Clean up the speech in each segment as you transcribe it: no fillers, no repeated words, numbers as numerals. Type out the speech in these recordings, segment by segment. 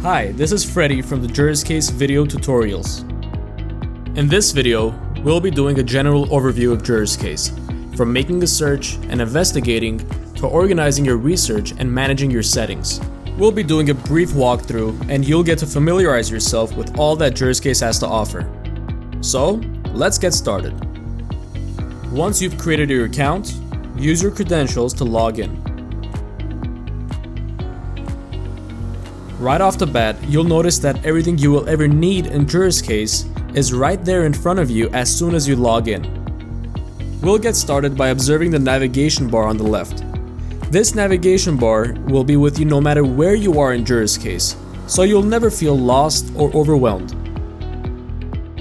Hi, this is Freddy from the JurisCase video tutorials. In this video, we'll be doing a general overview of JurisCase, from making a search and investigating to organizing your research and managing your settings. We'll be doing a brief walkthrough and you'll get to familiarize yourself with all that JurisCase has to offer. So, let's get started. Once you've created your account, use your credentials to log in. Right off the bat, you'll notice that everything you will ever need in JurisCase is right there in front of you as soon as you log in. We'll get started by observing the navigation bar on the left. This navigation bar will be with you no matter where you are in JurisCase, so you'll never feel lost or overwhelmed.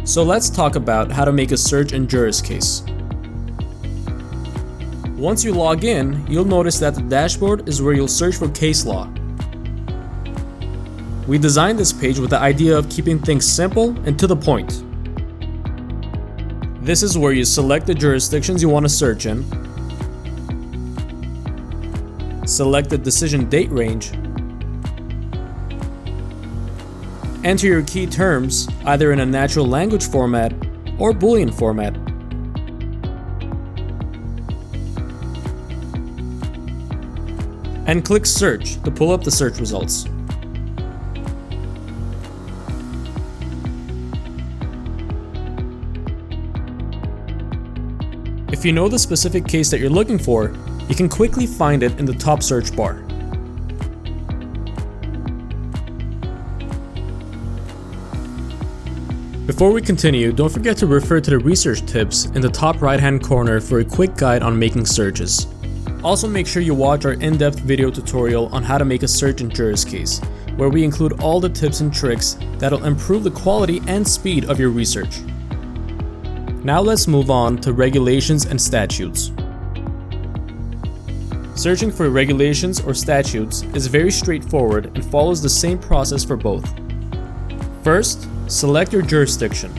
So let's talk about how to make a search in JurisCase. Once you log in, you'll notice that the dashboard is where you'll search for case law. We designed this page with the idea of keeping things simple and to the point. This is where you select the jurisdictions you want to search in, select the decision date range, enter your key terms either in a natural language format or Boolean format, and click search to pull up the search results. If you know the specific case that you're looking for, you can quickly find it in the top search bar. Before we continue, don't forget to refer to the research tips in the top right-hand corner for a quick guide on making searches. Also, make sure you watch our in-depth video tutorial on how to make a search in JurisCase, where we include all the tips and tricks that'll improve the quality and speed of your research. Now let's move on to regulations and statutes. Searching for regulations or statutes is very straightforward and follows the same process for both. First, select your jurisdiction.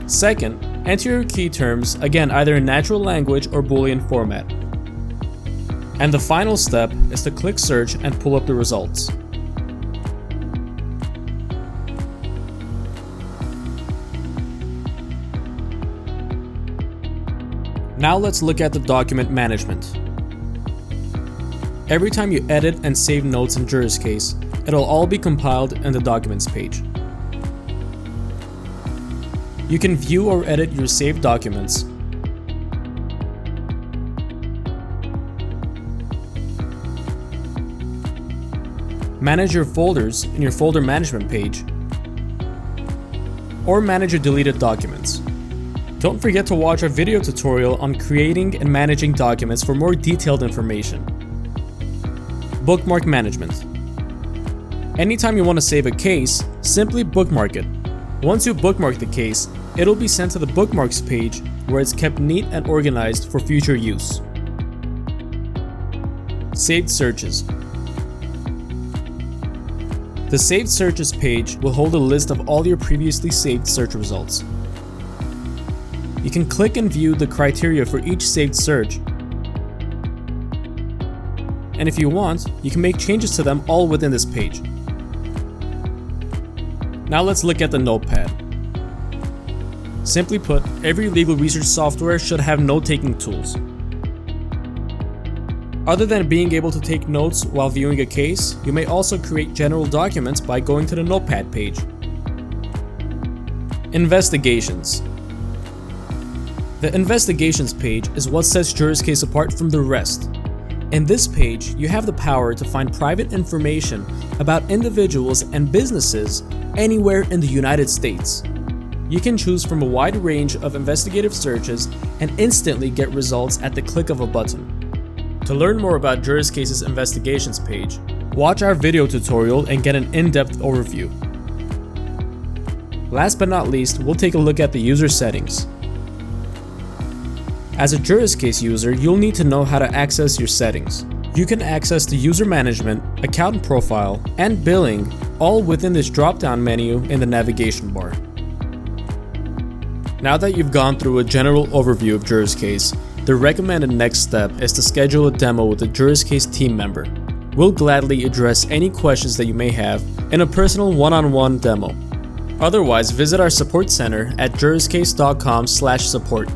Second, enter your key terms, again either in natural language or Boolean format. And the final step is to click search and pull up the results. Now let's look at the document management. Every time you edit and save notes in JurisCase, it'll all be compiled in the Documents page. You can view or edit your saved documents, manage your folders in your folder management page, or manage your deleted documents. Don't forget to watch our video tutorial on creating and managing documents for more detailed information. Bookmark management. Anytime you want to save a case, simply bookmark it. Once you bookmark the case, it'll be sent to the bookmarks page where it's kept neat and organized for future use. Saved searches. The Saved Searches page will hold a list of all your previously saved search results. You can click and view the criteria for each saved search, and if you want, you can make changes to them all within this page. Now let's look at the notepad. Simply put, every legal research software should have note-taking tools. Other than being able to take notes while viewing a case, you may also create general documents by going to the notepad page. Investigations. The Investigations page is what sets JurisCase apart from the rest. In this page, you have the power to find private information about individuals and businesses anywhere in the United States. You can choose from a wide range of investigative searches and instantly get results at the click of a button. To learn more about JurisCase's Investigations page, watch our video tutorial and get an in-depth overview. Last but not least, we'll take a look at the user settings. As a JurisCase user, you'll need to know how to access your settings. You can access the user management, account profile, and billing all within this drop-down menu in the navigation bar. Now that you've gone through a general overview of JurisCase, the recommended next step is to schedule a demo with a JurisCase team member. We'll gladly address any questions that you may have in a personal one-on-one demo. Otherwise, visit our support center at JurisCase.com/support.